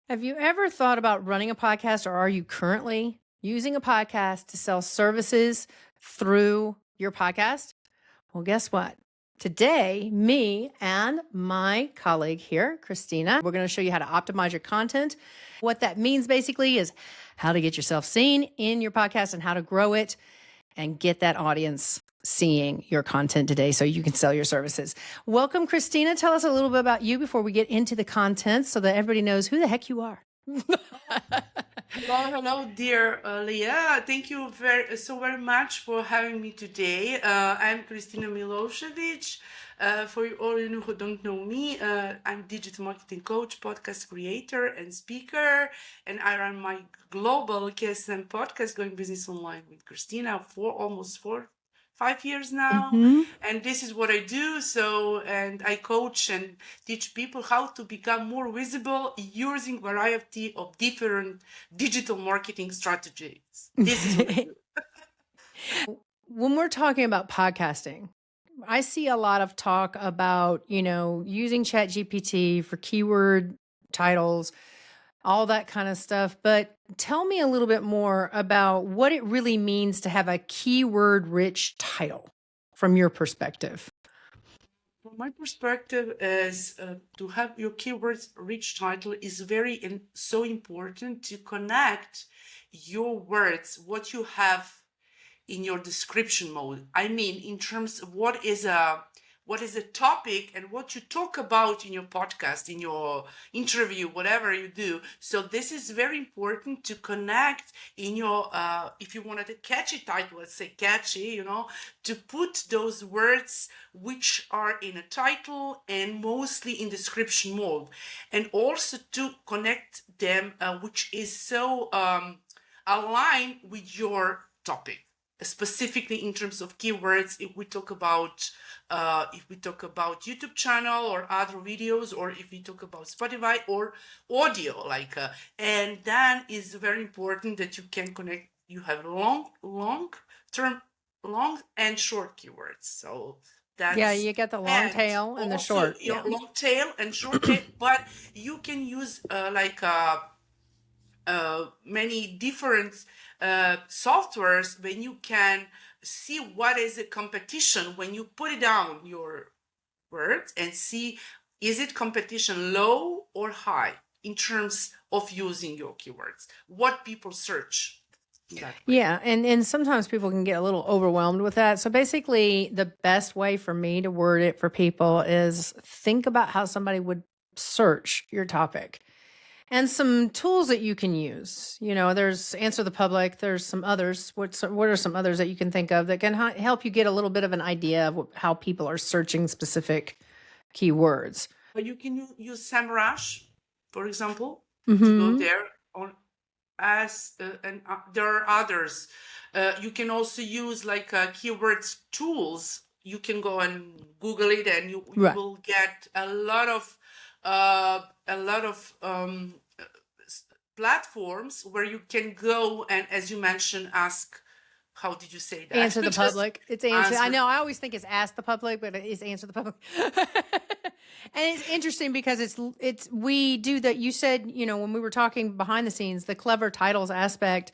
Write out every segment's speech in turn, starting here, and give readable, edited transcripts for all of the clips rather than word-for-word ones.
Have you ever thought about running a podcast, or are you currently using a podcast to sell services through your podcast? Well, guess what? Today, me and my colleague here, Christina, we're going to show you how to optimize your content. What that means basically is how to get yourself seen in your podcast and how to grow it and get that audience seeing your content today so you can sell your services. Welcome, Christina. Tell us a little bit about you before we get into the content so that everybody knows who the heck you are. Hello, dear Leah. Thank you so very much for having me today. I'm Christina Milosevic. For all you who don't know me, I'm digital marketing coach, podcast creator, and speaker, and I run my global KSM podcast, Going Business Online with Christina, for almost 5 years now. And this is what I do. And I coach and teach people how to become more visible using variety of different digital marketing strategies. This is what I do. When we're talking about podcasting, I see a lot of talk about, using ChatGPT for keyword titles, all that kind of stuff. But tell me a little bit more about what it really means to have a keyword rich title from your perspective. From my perspective, is to have your keywords rich title is very and so important to connect your words, what you have in your description mode. I mean, in terms of what is a topic and what you talk about in your podcast, in your interview, whatever you do. So this is very important to connect in your, if you wanted a catchy title, let's say catchy, to put those words which are in a title and mostly in description mode. And also to connect them, which is so aligned with your topic. Specifically in terms of keywords, if we talk about YouTube channel or other videos, or if we talk about Spotify or audio, and then is very important that you can connect. You have long and short keywords. So that's you get the long tail and the short. Long tail and short tail, but you can use many different softwares when you can see what is the competition when you put it down your words and see is it competition low or high in terms of using your keywords, what people search. Yeah, and sometimes people can get a little overwhelmed with that. So basically, the best way for me to word it for people is think about how somebody would search your topic. And some tools that you can use. There's Answer the Public. There's some others. What are some others that you can think of that can help you get a little bit of an idea of how people are searching specific keywords? You can use SEMrush, for example, to go there. And there are others. You can also use keywords tools. You can go and Google it, and you will get a lot of platforms where you can go and, as you mentioned, ask. How did you say that? Answer the public. It's answer. I know. I always think it's ask the public, but it's answer the public. And it's interesting because we do that. You said, when we were talking behind the scenes, the clever titles aspect.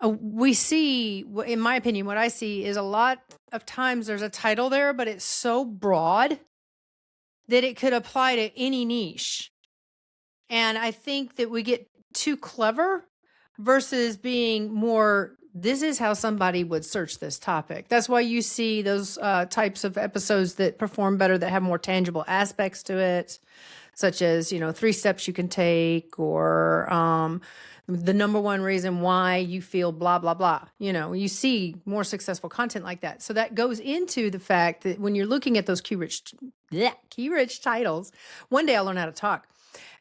We see, in my opinion, what I see is a lot of times there's a title there, but it's so broad that it could apply to any niche. And I think that we get too clever versus being more, this is how somebody would search this topic. That's why you see those types of episodes that perform better, that have more tangible aspects to it, such as, 3 steps you can take, or the number one reason why you feel blah, blah, blah. You see more successful content like that. So that goes into the fact that when you're looking at those key-rich titles, one day I'll learn how to talk.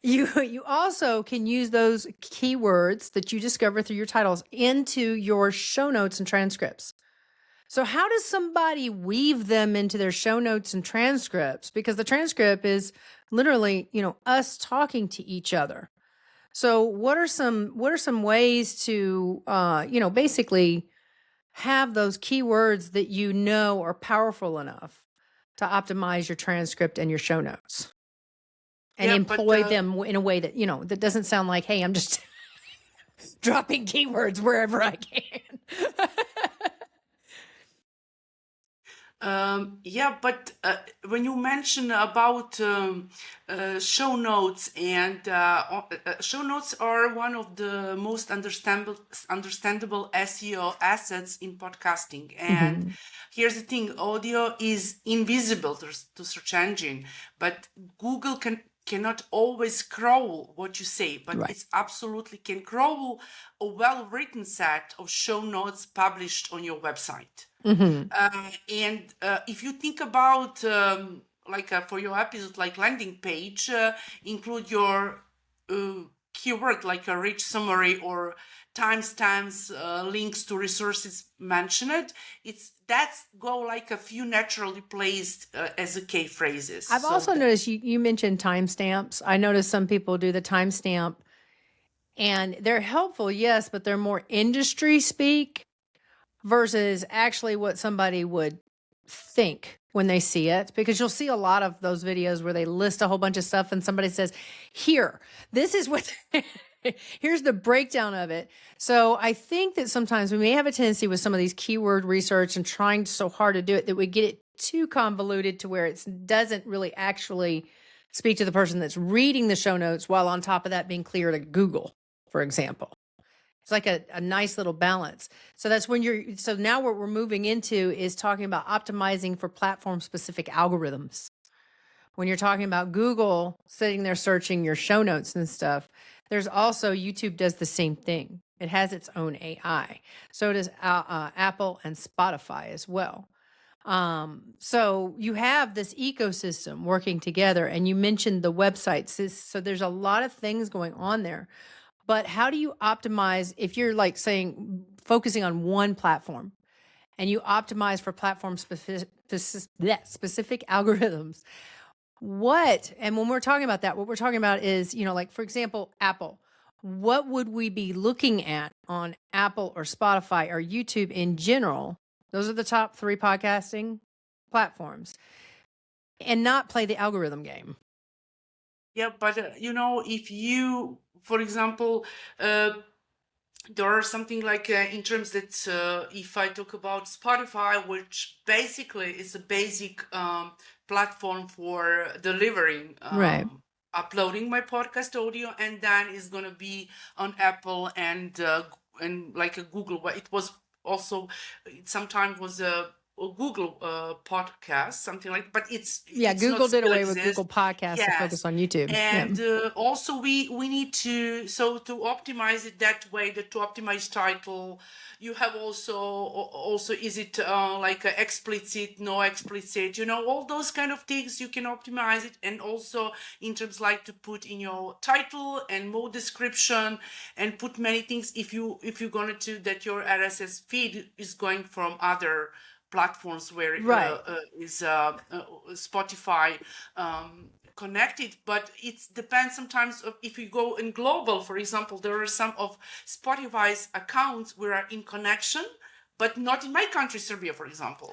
You also can use those keywords that you discover through your titles into your show notes and transcripts. So how does somebody weave them into their show notes and transcripts? Because the transcript is literally, us talking to each other. So what are some ways to, basically have those keywords that are powerful enough to optimize your transcript and your show notes? and Yeah, employ them in a way that, that doesn't sound like, hey, I'm just dropping keywords wherever I can. Yeah, but when you mention about show notes, and show notes are one of the most understandable SEO assets in podcasting. And here's the thing: audio is invisible to search engine, but Google cannot always crawl what you say, but Right. it's absolutely can crawl a well-written set of show notes published on your website. And if you think about for your episode, like landing page, include your keyword like a rich summary or timestamps, links to resources mentioned. That's go like a few naturally placed as a key phrases. I've also noticed you mentioned timestamps. I noticed some people do the timestamp, and they're helpful, yes, but they're more industry speak versus actually what somebody would think when they see it, because you'll see a lot of those videos where they list a whole bunch of stuff and somebody says, here, this is what, here's the breakdown of it. So I think that sometimes we may have a tendency with some of these keyword research and trying so hard to do it that we get it too convoluted to where it doesn't really actually speak to the person that's reading the show notes, while on top of that being clear to Google, for example. It's like a nice little balance. So that's when so now what we're moving into is talking about optimizing for platform specific algorithms. When you're talking about Google sitting there searching your show notes and stuff, there's also, YouTube does the same thing. It has its own AI. So does Apple and Spotify as well. So you have this ecosystem working together, and you mentioned the websites. So there's a lot of things going on there. But how do you optimize if you're like saying focusing on one platform and you optimize for platform specific algorithms? And when we're talking about that, what we're talking about is, like, for example, Apple. What would we be looking at on Apple or Spotify or YouTube in general? Those are the top 3 podcasting platforms, and not play the algorithm game. Yeah, but if you, for example, there are something like in terms that if I talk about Spotify, which basically is a basic platform for delivering, uploading my podcast audio, and then is going to be on Apple and like a Google. It was also, it sometimes was a Google podcast, something like, but it's Google did away with exist. Google Podcasts to focus on YouTube. And also we need to optimize it that way, to optimize title. You have also is it like a explicit, no explicit, all those kind of things you can optimize it. And also in terms like to put in your title and more description and put many things if you're going to that your RSS feed is going from other platforms where is Spotify connected, but it depends sometimes if you go in global. For example, there are some of Spotify's accounts where are in connection, but not in my country, Serbia, for example.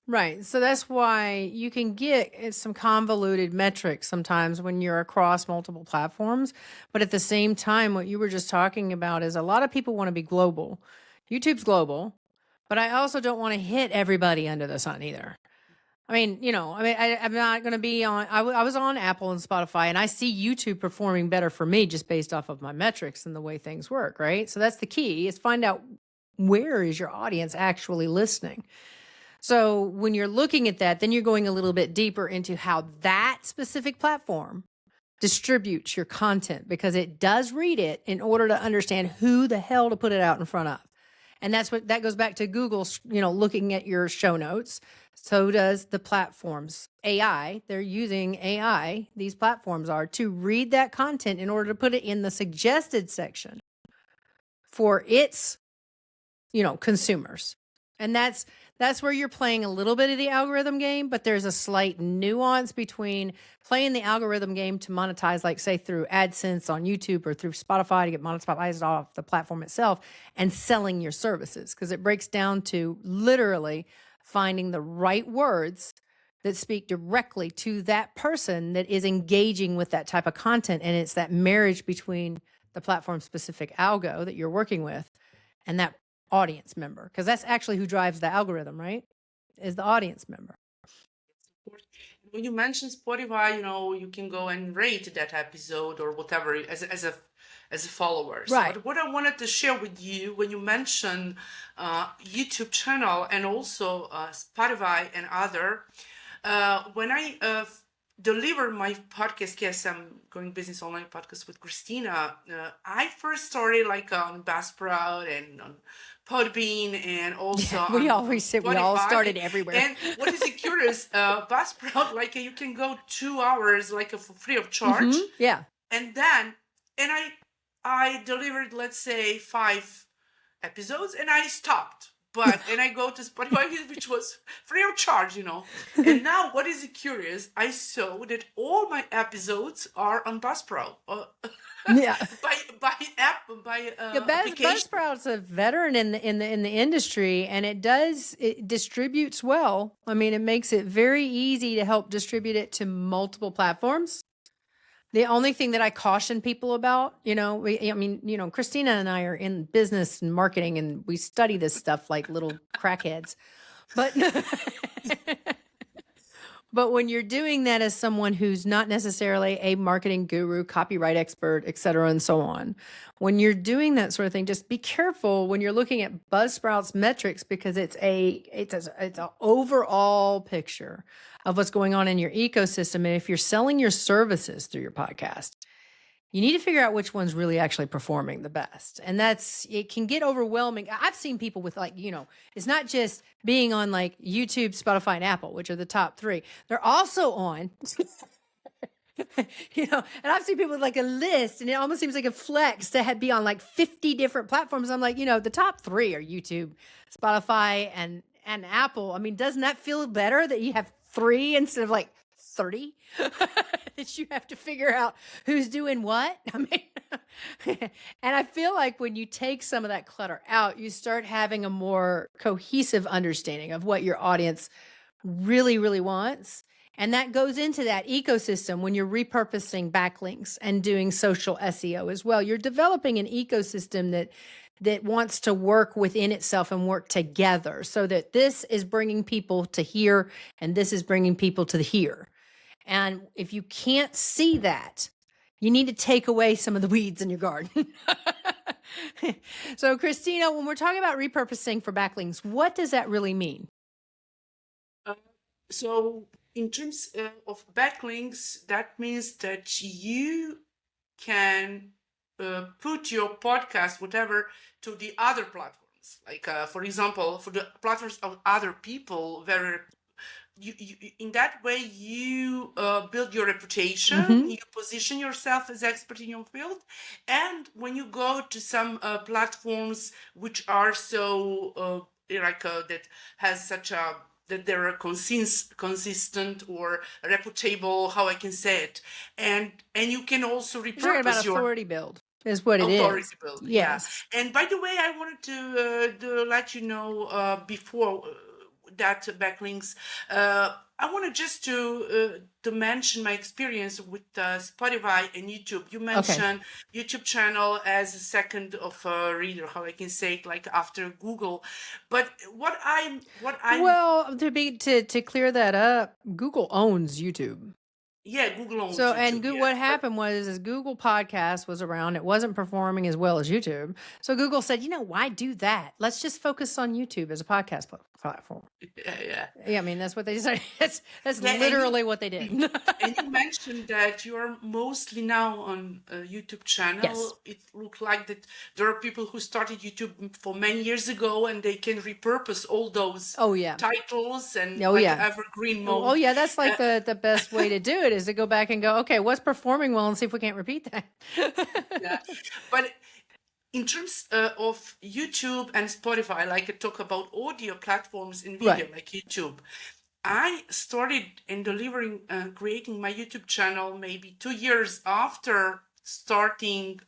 Right. So that's why you can get some convoluted metrics sometimes when you're across multiple platforms. But at the same time, what you were just talking about is a lot of people want to be global. YouTube's global. But I also don't want to hit everybody under the sun either. I mean, I'm not going to be on, I was on Apple and Spotify, and I see YouTube performing better for me just based off of my metrics and the way things work, right? So that's the key, is find out where is your audience actually listening. So when you're looking at that, then you're going a little bit deeper into how that specific platform distributes your content, because it does read it in order to understand who the hell to put it out in front of. And that goes back to Google, looking at your show notes. So does the platforms. AI, they're using AI, these platforms are, to read that content in order to put it in the suggested section for its, consumers. And that's where you're playing a little bit of the algorithm game, but there's a slight nuance between playing the algorithm game to monetize, like say through AdSense on YouTube or through Spotify to get monetized off the platform itself, and selling your services, because it breaks down to literally finding the right words that speak directly to that person that is engaging with that type of content. And it's that marriage between the platform specific algo that you're working with and that audience member, because that's actually who drives the algorithm, right? Is the audience member. When you mention Spotify, you can go and rate that episode or whatever as a follower. Right. But what I wanted to share with you when you mention YouTube channel and also Spotify and other, when I deliver my podcast, yes, I'm going business online podcast with Christina. I first started like on Buzzsprout and on Podbean and also we on all started everywhere. And what is curious, Buzzsprout, like you can go 2 hours like for free of charge. Yeah. And then, and I delivered, let's say 5 episodes and I stopped. And I go to Spotify, which was free of charge, And now, what is curious, I saw that all my episodes are on Buzzsprout. Yeah. by app, by application. Buzzsprout's a veteran in the industry, and it distributes well. I mean, it makes it very easy to help distribute it to multiple platforms. The only thing that I caution people about, Christina and I are in business and marketing, and we study this stuff like little crackheads. But when you're doing that as someone who's not necessarily a marketing guru, copyright expert, et cetera, and so on, when you're doing that sort of thing, just be careful when you're looking at Buzzsprout's metrics, because it's an overall picture of what's going on in your ecosystem. And if you're selling your services through your podcast, you need to figure out which one's really actually performing the best. And it can get overwhelming. I've seen people with it's not just being on like YouTube, Spotify, and Apple, which are the top 3. They're also on, and I've seen people with like a list, and it almost seems like a flex to be on like 50 different platforms. I'm like, the top 3 are YouTube, Spotify, and Apple. I mean, doesn't that feel better that you have 3 instead of like 30 that you have to figure out who's doing what? I mean, and I feel like when you take some of that clutter out, you start having a more cohesive understanding of what your audience really, really wants. And that goes into that ecosystem when you're repurposing backlinks and doing social SEO as well. You're developing an ecosystem that wants to work within itself and work together, so that this is bringing people to here and this is bringing people to here. And if you can't see that, you need to take away some of the weeds in your garden. So, Christina, when we're talking about repurposing for backlinks, what does that really mean? So in terms of backlinks, that means that you can put your podcast, whatever, to the other platforms. Like, for example, for the platforms of other people, you in that way you build your reputation, you position yourself as expert in your field, and when you go to some platforms which are so that has such a that they're consistent or reputable, how I can say it, and you can also repurpose You're about authority build. Is what it is. Build. Yes. Yeah. And by the way, I wanted to let you know before that backlinks. I wanted just to mention my experience with Spotify and YouTube. You mentioned YouTube channel as a second of a reader, how I can say it, like after Google. But what I well, to clear that up, Google owns YouTube. Yeah, Google owns So, YouTube, and what happened was Google Podcast was around. It wasn't performing as well as YouTube. So Google said, why do that? Let's just focus on YouTube as a podcast platform. Yeah. I mean, that's what they decided. That's literally what they did. And you mentioned that you are mostly now on a YouTube channel. Yes. It looked like that there are people who started YouTube for many years ago, and they can repurpose all those titles and evergreen mode. Oh yeah, that's like the best way to do it is to go back and go, okay, what's performing well, and see if we can't repeat that. Yeah, but in terms of YouTube and Spotify, like I talk about audio platforms in video, like YouTube, I started in delivering, creating my YouTube channel maybe 2 years after starting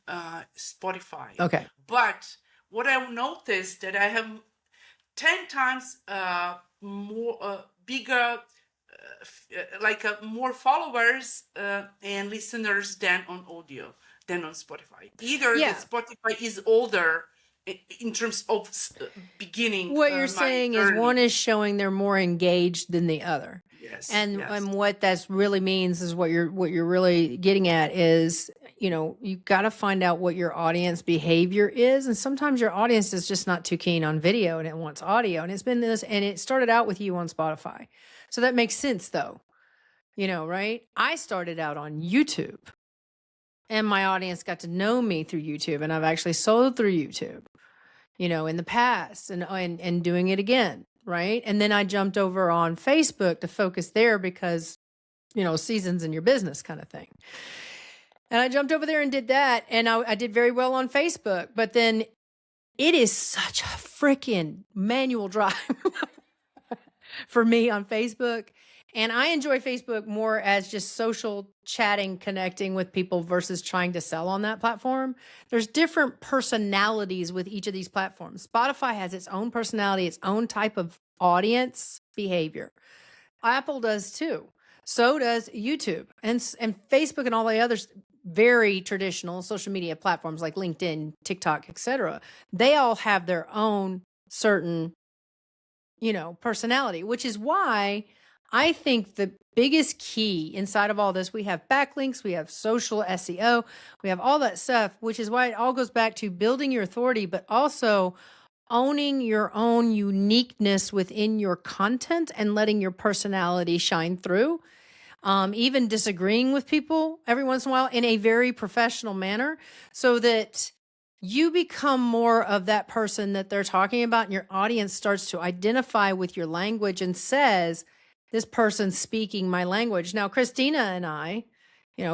Spotify. Okay. But what I've noticed that I have 10 times more bigger more followers and listeners than on audio, than on Spotify. Either Yeah. that Spotify is older in terms of beginning. What you're my saying is journey. one is showing they're more engaged than the other. Yes, And yes. and what that's really means is what you're really getting at is, you've got to find out what your audience behavior is. And sometimes your audience is just not too keen on video and it wants audio. And it's been this, and it started out with you on Spotify. So that makes sense though. Right? I started out on YouTube and my audience got to know me through YouTube, and I've actually sold through YouTube, in the past, and doing it again. Right. And then I jumped over on Facebook to focus there because, seasons in your business kind of thing. And I jumped over there and did that. And I did very well on Facebook, but then it is such a freaking manual drive for me on Facebook. And I enjoy Facebook more as just social chatting, connecting with people versus trying to sell on that platform. There's different personalities with each of these platforms. Spotify has its own personality, its own type of audience behavior. Apple does too. So does YouTube and Facebook and all the others, very traditional social media platforms like LinkedIn, TikTok, etc. They all have their own certain, personality, which is why I think the biggest key inside of all this, we have backlinks, we have social SEO, we have all that stuff, which is why it all goes back to building your authority, but also owning your own uniqueness within your content and letting your personality shine through. Even disagreeing with people every once in a while in a very professional manner so that you become more of that person that they're talking about, and your audience starts to identify with your language and says, this person's speaking my language. Now, Christina and I,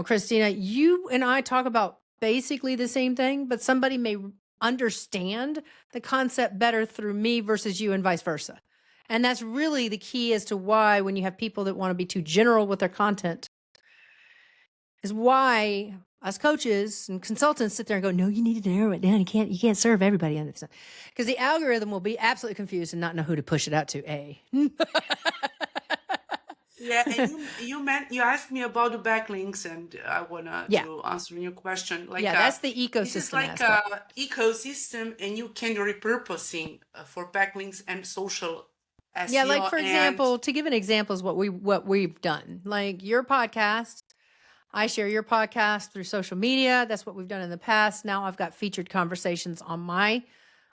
Christina, you and I talk about basically the same thing, but somebody may understand the concept better through me versus you and vice versa. And that's really the key as to why when you have people that want to be too general with their content is why us coaches and consultants sit there and go, no, you need to narrow it down. You can't serve everybody on this. Because the algorithm will be absolutely confused and not know who to push it out to. Yeah, and you asked me about the backlinks, and I wanna to answer your question. That's the ecosystem. This is like a ecosystem, and you can repurposing for backlinks and social SEO. Yeah, like for example, to give an example is what we've done. Like your podcast, I share your podcast through social media. That's what we've done in the past. Now I've got featured conversations on my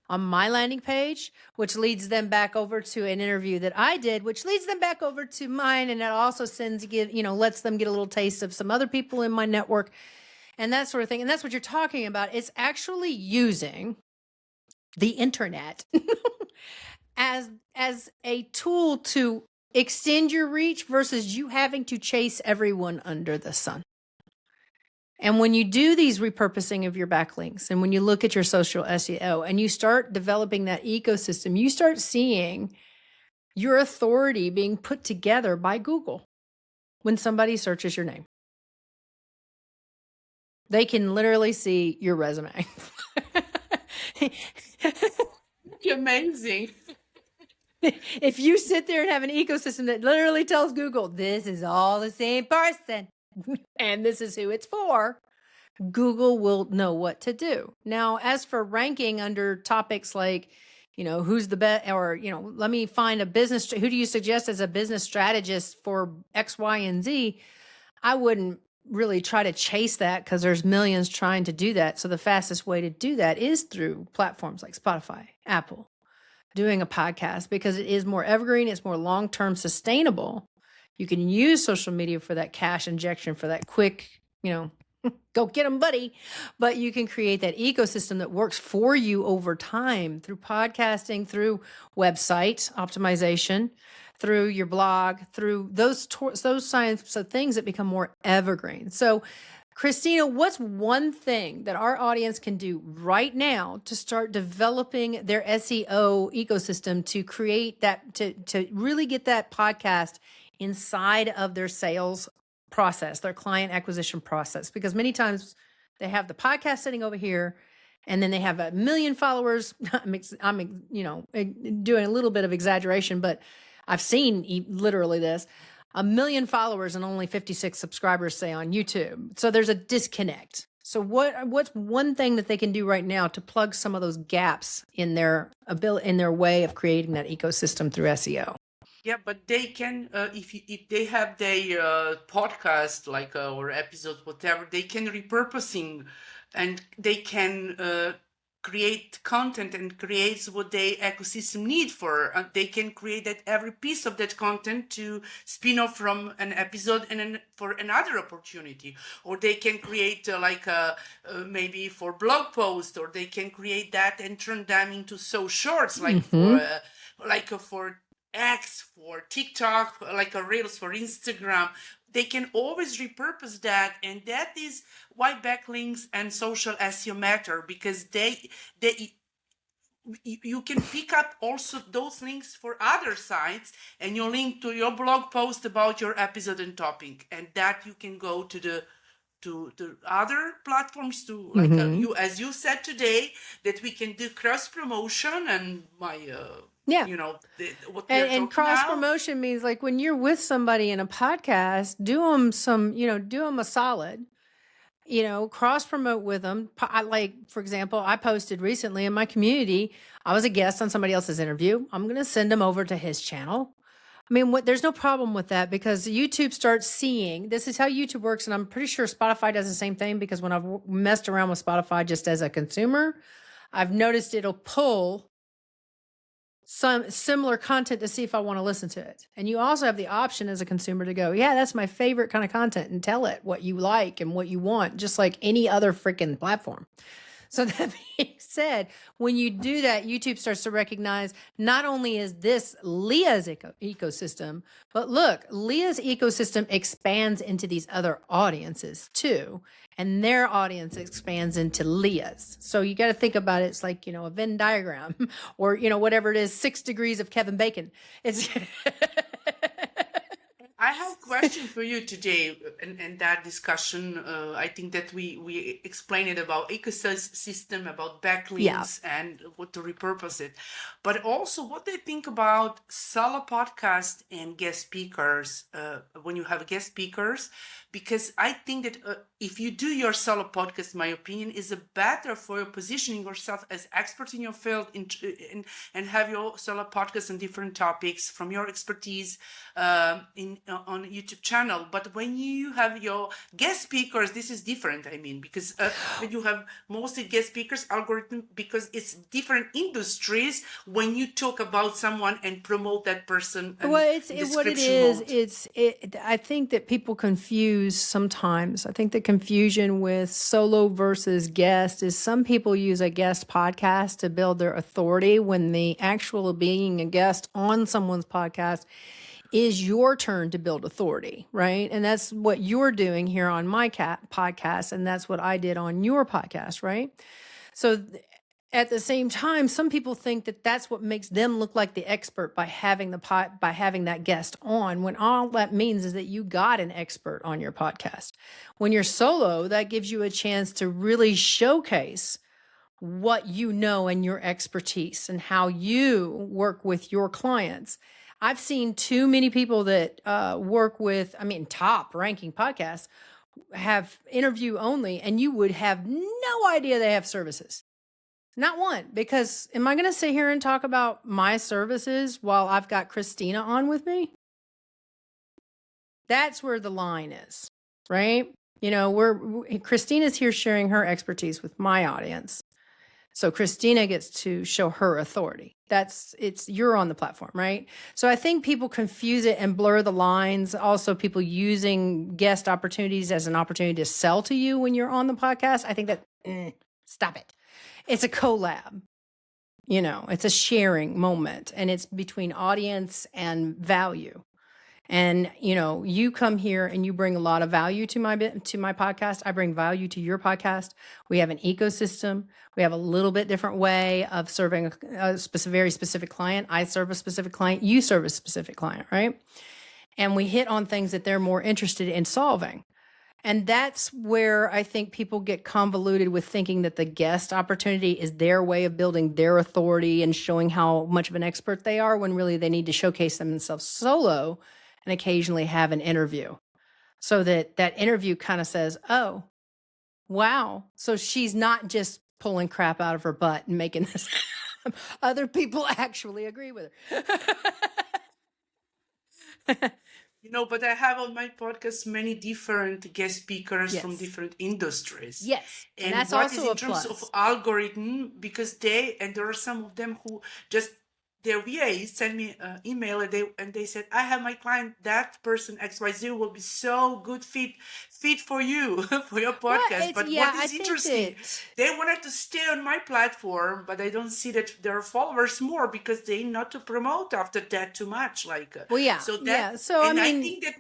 landing page, which leads them back over to an interview that I did, which leads them back over to mine. And it also lets them get a little taste of some other people in my network and that sort of thing. And that's what you're talking about. It's actually using the internet as a tool to extend your reach versus you having to chase everyone under the sun. And when you do these repurposing of your backlinks and when you look at your social SEO and you start developing that ecosystem, you start seeing your authority being put together by Google when somebody searches your name. They can literally see your resume. Amazing. If you sit there and have an ecosystem that literally tells Google, this is all the same person, and this is who it's for, Google will know what to do. Now, as for ranking under topics like, who's the best, or, let me find a business, who do you suggest as a business strategist for X, Y, and Z? I wouldn't really try to chase that because there's millions trying to do that. So the fastest way to do that is through platforms like Spotify, Apple, doing a podcast because it is more evergreen, it's more long-term sustainable. You can use social media for that cash injection, for that quick, go get them, buddy. But you can create that ecosystem that works for you over time through podcasting, through website optimization, through your blog, through those kinds of things that become more evergreen. So, Christina, what's one thing that our audience can do right now to start developing their SEO ecosystem to create that, to really get that podcast inside of their sales process, their client acquisition process? Because many times they have the podcast sitting over here and then they have 1 million followers. I'm doing a little bit of exaggeration, but I've seen literally this. 1 million followers and only 56 subscribers, say, on YouTube. So there's a disconnect. So what's one thing that they can do right now to plug some of those gaps in their way of creating that ecosystem through SEO? Yeah, but they can, if they have their podcast, like or episode, whatever, they can repurposing, and they can create content and create what they ecosystem need for. They can create that every piece of that content to spin off from an episode and then for another opportunity, or they can create maybe for blog post, or they can create that and turn them into so shorts, like for X, for TikTok, like a Reels for Instagram. They can always repurpose that, and that is why backlinks and social SEO matter, because you can pick up also those links for other sites, and you link to your blog post about your episode and topic, and that you can go to the other platforms to, like you, as you said today, that we can do cross promotion and and cross promotion means, like, when you're with somebody in a podcast, do them a solid, cross promote with them. Like, for example, I posted recently in my community, I was a guest on somebody else's interview. I'm going to send them over to his channel. I mean, there's no problem with that, because YouTube starts seeing, this is how YouTube works. And I'm pretty sure Spotify does the same thing, because when I've messed around with Spotify just as a consumer, I've noticed it'll pull some similar content to see if I want to listen to it. And you also have the option as a consumer to go, yeah, that's my favorite kind of content, and tell it what you like and what you want, just like any other freaking platform. So that being said, when you do that, YouTube starts to recognize, not only is this Leah's ecosystem, but look, Leah's ecosystem expands into these other audiences too. And their audience expands into Leah's. So you got to think about it. It's like, a Venn diagram, or, whatever it is, 6 degrees of Kevin Bacon. It's I have a question for you today, and that discussion. I think that we explained it about ecosystem, about backlinks, and what to repurpose it, but also what they think about solo podcast and guest speakers. When you have guest speakers, because I think that if you do your solo podcast, my opinion is better for your positioning yourself as expert in your field, and have your solo podcast on different topics from your expertise on YouTube channel. But when you have your guest speakers, this is different. I mean, because when you have mostly guest speakers, algorithm, because it's different industries when you talk about someone and promote that person. Well, what it is. I think that people confuse sometimes. I think the confusion with solo versus guest is some people use a guest podcast to build their authority, when the actual being a guest on someone's podcast is your turn to build authority, right? And that's what you're doing here on my podcast, and that's what I did on your podcast, right? So at the same time, some people think that that's what makes them look like the expert by having that guest on, when all that means is that you got an expert on your podcast. When you're solo, that gives you a chance to really showcase what you know and your expertise and how you work with your clients. I've seen too many people that work with, top ranking podcasts have interview only, and you would have no idea they have services. Not one, because am I going to sit here and talk about my services while I've got Christina on with me? That's where the line is, right? Christina's here sharing her expertise with my audience. So Christina gets to show her authority. You're on the platform, right? So I think people confuse it and blur the lines. Also, people using guest opportunities as an opportunity to sell to you when you're on the podcast. I think that, stop it. It's a collab, it's a sharing moment, and it's between audience and value. And, you come here and you bring a lot of value to my podcast. I bring value to your podcast. We have an ecosystem. We have a little bit different way of serving a very specific client. I serve a specific client. You serve a specific client, right? And we hit on things that they're more interested in solving. And that's where I think people get convoluted with thinking that the guest opportunity is their way of building their authority and showing how much of an expert they are, when really they need to showcase themselves solo and occasionally have an interview so that that interview kind of says, oh, wow. So she's not just pulling crap out of her butt and making this. Other people actually agree with her. But I have on my podcast many different guest speakers from Yes. different industries. Yes. And And that's what also is a in terms of plus. algorithm, because there are some of them who just their VA send me an email and they said, I have my client, that person XYZ will be so good fit for you for your podcast. But what is interesting, they wanted to stay on my platform, but I don't see that there are followers more because they not to promote after that too much. Well, yeah. So that, yeah. So and I mean, think that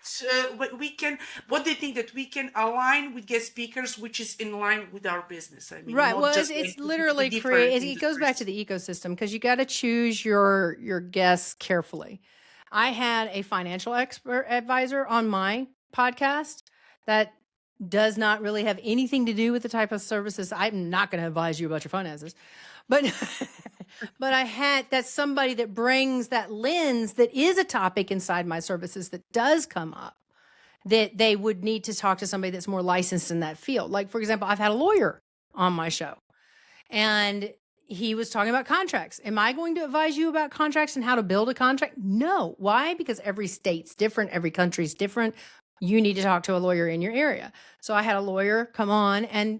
what they think that we can align with guest speakers, which is in line with our business. I mean, right. not Well, just it's like literally it goes back to the ecosystem because you got to choose your guests carefully. I had a financial expert advisor on my podcast that does not really have anything to do with the type of services. I'm not going to advise you about your finances, but but that's somebody that brings that lens that is a topic inside my services that does come up, that they would need to talk to somebody that's more licensed in that field. Like, for example, I've had a lawyer on my show and he was talking about contracts. Am I going to advise you about contracts and how to build a contract? No. Why? Because every state's different. Every country's different. You need to talk to a lawyer in your area. So I had a lawyer come on and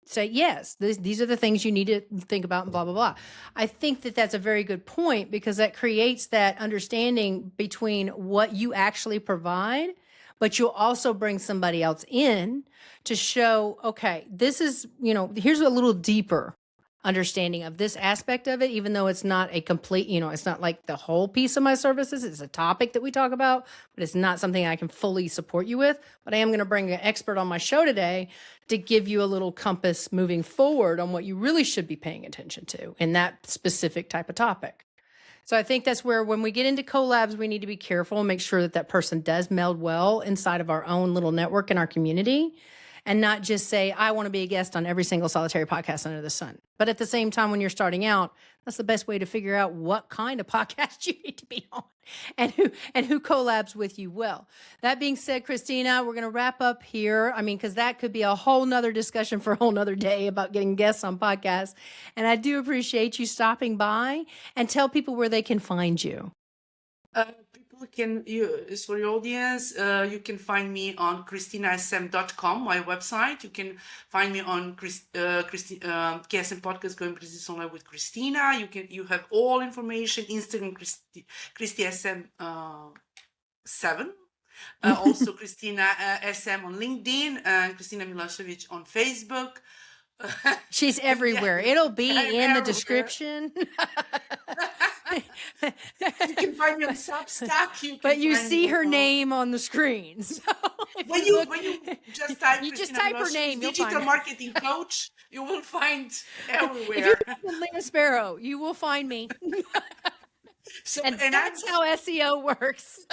say, yes, these are the things you need to think about and blah, blah, blah. I think that that's a very good point because that creates that understanding between what you actually provide, but you'll also bring somebody else in to show, okay, this is, here's a little deeper understanding of this aspect of it, even though it's not a complete, it's not like the whole piece of my services. It's a topic that we talk about, but it's not something I can fully support you with. But I am going to bring an expert on my show today to give you a little compass moving forward on what you really should be paying attention to in that specific type of topic. So I think that's where when we get into collabs, we need to be careful and make sure that that person does meld well inside of our own little network in our community and not just say, I want to be a guest on every single solitary podcast under the sun. But at the same time, when you're starting out, that's the best way to figure out what kind of podcast you need to be on and who collabs with you well. That being said, Christina, we're going to wrap up here. I mean, because that could be a whole nother discussion for a whole nother day about getting guests on podcasts. And I do appreciate you stopping by and tell people where they can find you. For your audience, you can find me on christinasm.com, my website. You can find me on KSM Podcast, Going Business Online with Christina. You have all information, Instagram, ChristySM 7. Also Christina SM on LinkedIn and Christina Milosevic on Facebook. She's everywhere. It'll be in the description. You can find me on Substack. But you see her name on the screen. So when you just type, her name, digital marketing coach, you will find everywhere. If you type Leah Sparrow, you will find me. And that's how SEO works.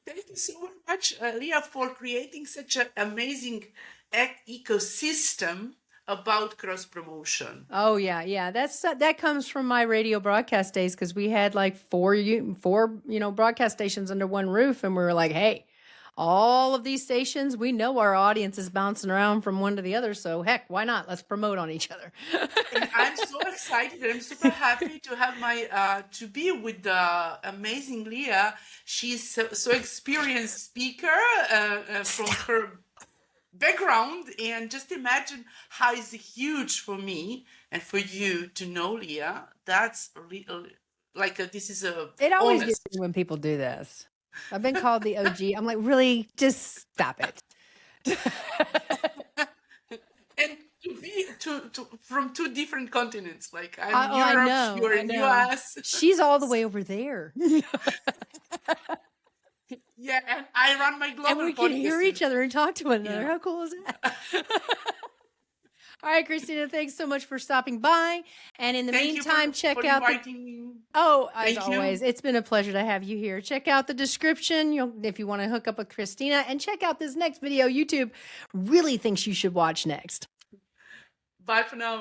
Thank you so much, Leah, for creating such an amazing ecosystem about cross promotion. Oh yeah. That comes from my radio broadcast days because we had like four broadcast stations under one roof, and we were like, hey, all of these stations, we know our audience is bouncing around from one to the other, so heck, why not? Let's promote on each other. And I'm so excited. I'm super happy to have to be with the amazing Leah. She's so experienced speaker from her background, and just imagine how it's huge for me and for you to know Leah. That's this is it always gets me when people do this. I've been called the OG. I'm like, really? Just stop it. And to be from two different continents, like I'm in Europe, you're in US. She's all the way over there. Yeah, and I run my global. And we can hear each other and talk to one another. How cool is that? All right, Christina, thanks so much for stopping by. And in the meantime, check out as always, it's been a pleasure to have you here. Check out the description if you want to hook up with Christina, and check out this next video YouTube really thinks you should watch next. Bye for now.